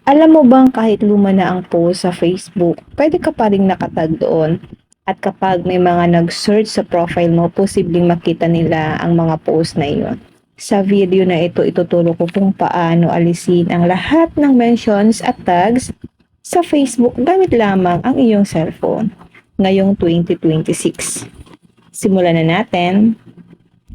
Alam mo bang kahit luma na ang post sa Facebook, pwede ka pa ring nakatag doon. At kapag may mga nag-search sa profile mo, posibleng makita nila ang mga post na iyon. Sa video na ito, ituturo ko kung paano alisin ang lahat ng mentions at tags sa Facebook gamit lamang ang iyong cellphone ngayong 2026. Simulan na natin.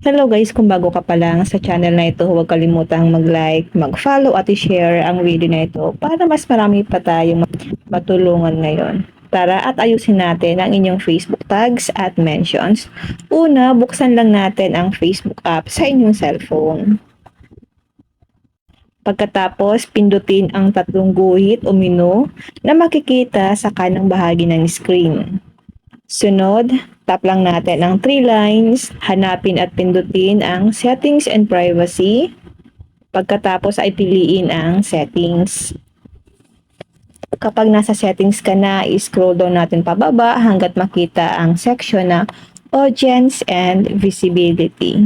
Hello guys, kung bago ka pa lang sa channel na ito, huwag kalimutang mag-like, mag-follow at i-share ang video na ito para mas marami pa tayong matulungan ngayon. Tara at ayusin natin ang inyong Facebook tags at mentions. Una, buksan lang natin ang Facebook app sa inyong cellphone. Pagkatapos, pindutin ang tatlong guhit o menu na makikita sa kanang bahagi ng screen. Sunod, tap lang natin ang 3 lines, hanapin at pindutin ang Settings and Privacy. Pagkatapos ay piliin ang Settings. Kapag nasa settings ka na, i-scroll down natin pababa hanggat makita ang section na Audience and Visibility.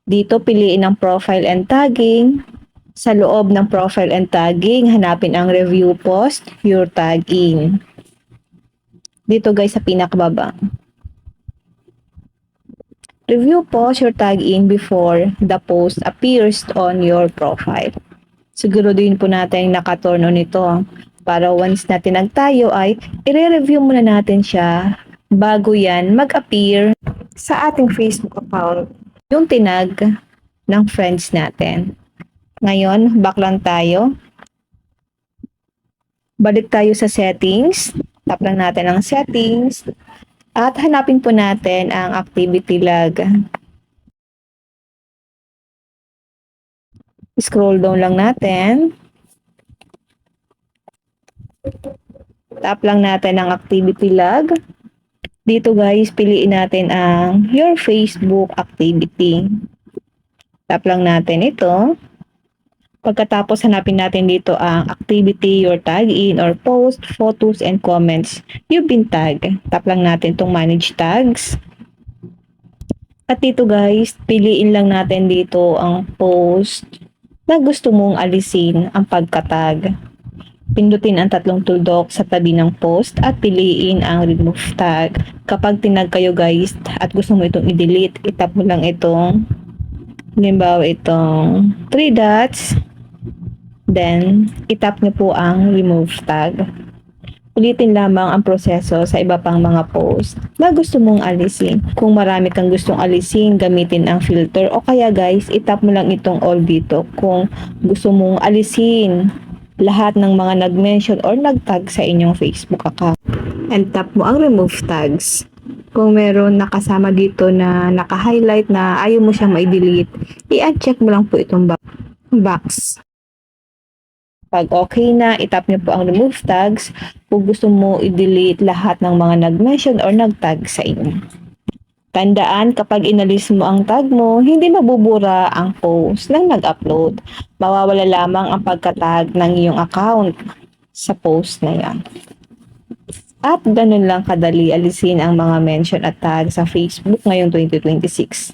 Dito piliin ang Profile and Tagging. Sa loob ng profile and tagging, hanapin ang review post, your tagging. Dito guys sa pinakababa. Review post your tagging before the post appears on your profile. Siguro din po natin naka-turn on ito para once na tinag tayo ay i-review muna natin siya bago yan mag-appear sa ating Facebook account yung tinag ng friends natin. Ngayon, back lang tayo. Balik tayo sa settings. Tap lang natin ang settings. At hanapin po natin ang activity log. Scroll down lang natin. Tap lang natin ang activity log. Dito guys, piliin natin ang your Facebook activity. Tap lang natin ito. Pagkatapos hanapin natin dito ang activity, your tag in or post, photos, and comments you've been tagged. Tap lang natin itong manage tags. At dito guys, piliin lang natin dito ang post na gusto mong alisin ang pagkatag. Pindutin ang tatlong tuldok sa tabi ng post at piliin ang remove tag. Kapag tinag kayo guys at gusto mo itong i-delete, itap mo lang itong halimbawa itong 3 dots. Then, itap niyo po ang remove tag. Ulitin lamang ang proseso sa iba pang mga post na gusto mong alisin. Kung marami kang gustong alisin, gamitin ang filter o kaya guys, itap mo lang itong all dito kung gusto mong alisin lahat ng mga nag-mention or nag-tag sa inyong Facebook account. And tap mo ang remove tags. Kung meron nakasama dito na naka-highlight na ayaw mo siyang ma-delete, i-uncheck mo lang po itong box. Pag okay na, itap niyo po ang remove tags kung gusto mo i-delete lahat ng mga nag-mention or nag-tag sa inyo. Tandaan, kapag inalis mo ang tag mo, hindi mabubura ang post ng nag-upload. Mawawala lamang ang pagkatag ng iyong account sa post na yan. At ganun lang kadali alisin ang mga mention at tag sa Facebook ngayong 2026.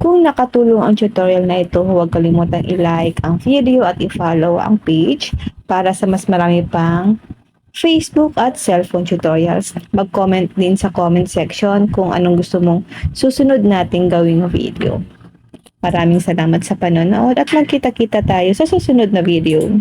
Kung nakatulong ang tutorial na ito, huwag kalimutang i-like ang video at i-follow ang page para sa mas marami pang Facebook at cellphone tutorials. Mag-comment din sa comment section kung anong gusto mong susunod nating gawing video. Maraming salamat sa panonood at magkita-kita tayo sa susunod na video.